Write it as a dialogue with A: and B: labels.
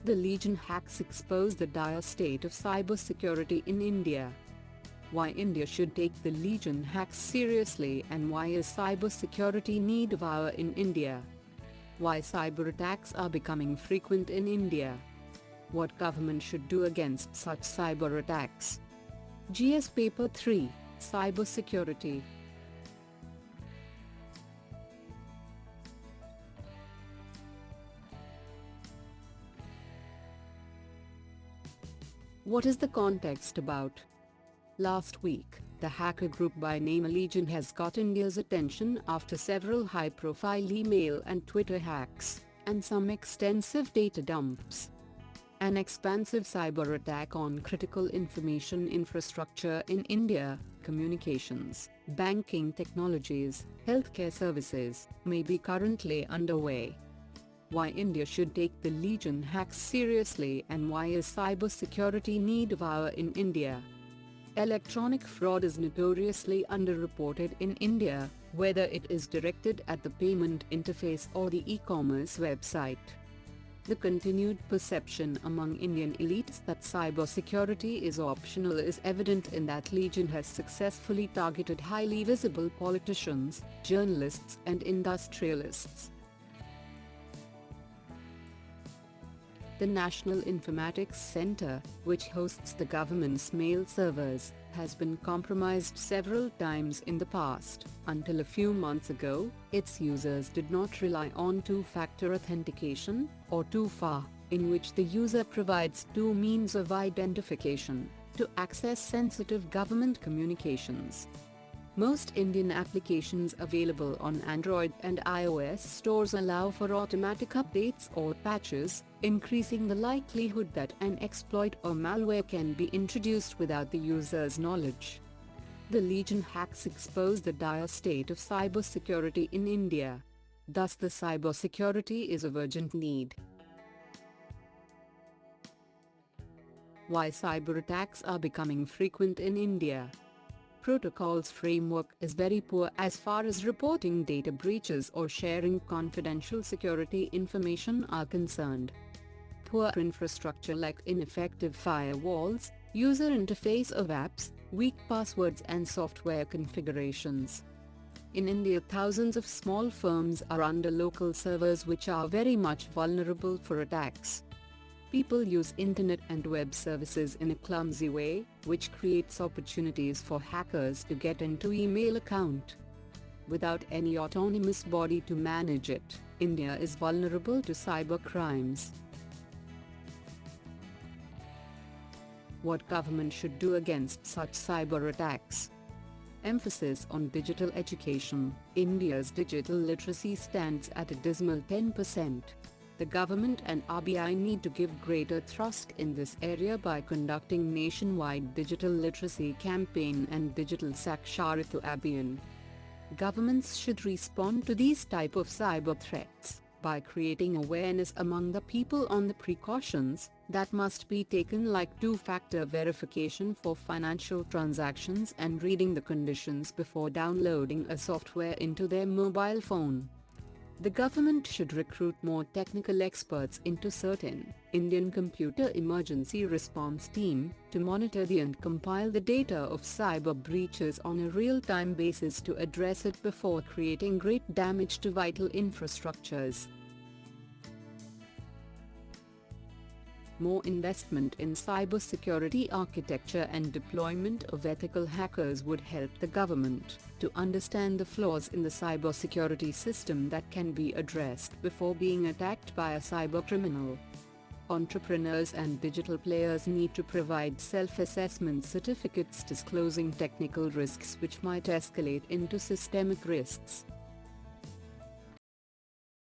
A: The Legion hacks expose the dire state of cybersecurity in India. Why India should take the Legion hacks seriously and why is cybersecurity need of hour in India? Why cyber attacks are becoming frequent in India? What government should do against such cyber attacks? GS Paper 3, Cybersecurity. What is the context about? Last week, the hacker group by name Legion has got India's attention after several high-profile email and Twitter hacks, and some extensive data dumps. An expansive cyber attack on critical information infrastructure in India, communications, banking technologies, healthcare services, may be currently underway. Why India should take the Legion hacks seriously and why is cybersecurity need of hour in India? Electronic fraud is notoriously underreported in India, whether it is directed at the payment interface or the e-commerce website. The continued perception among Indian elites that cybersecurity is optional is evident in that Legion has successfully targeted highly visible politicians, journalists and industrialists. The National Informatics Center, which hosts the government's mail servers, has been compromised several times in the past. Until a few months ago, its users did not rely on two-factor authentication, or 2FA, in which the user provides two means of identification, to access sensitive government communications. Most Indian applications available on Android and iOS stores allow for automatic updates or patches, increasing the likelihood that an exploit or malware can be introduced without the user's knowledge. The Legion hacks expose the dire state of cybersecurity in India. Thus the cybersecurity is of urgent need. Why cyber attacks are becoming frequent in India? Protocol's framework is very poor as far as reporting data breaches or sharing confidential security information are concerned. Poor infrastructure like ineffective firewalls, user interface of apps, weak passwords and software configurations. In India, thousands of small firms are under local servers which are very much vulnerable for attacks. People use internet and web services in a clumsy way, which creates opportunities for hackers to get into email account. Without any autonomous body to manage it, India is vulnerable to cyber crimes. What government should do against such cyber attacks? Emphasis on digital education. India's digital literacy stands at a dismal 10%. The government and RBI need to give greater thrust in this area by conducting nationwide digital literacy campaign and digital Saksharita Abhiyan. Governments should respond to these type of cyber threats by creating awareness among the people on the precautions that must be taken, like two-factor verification for financial transactions and reading the conditions before downloading a software into their mobile phone. The government should recruit more technical experts into certain Indian Computer Emergency Response Team to monitor and compile the data of cyber breaches on a real-time basis to address it before creating great damage to vital infrastructures. More investment in cybersecurity architecture and deployment of ethical hackers would help the government to understand the flaws in the cybersecurity system that can be addressed before being attacked by a cybercriminal. Entrepreneurs and digital players need to provide self-assessment certificates disclosing technical risks which might escalate into systemic risks.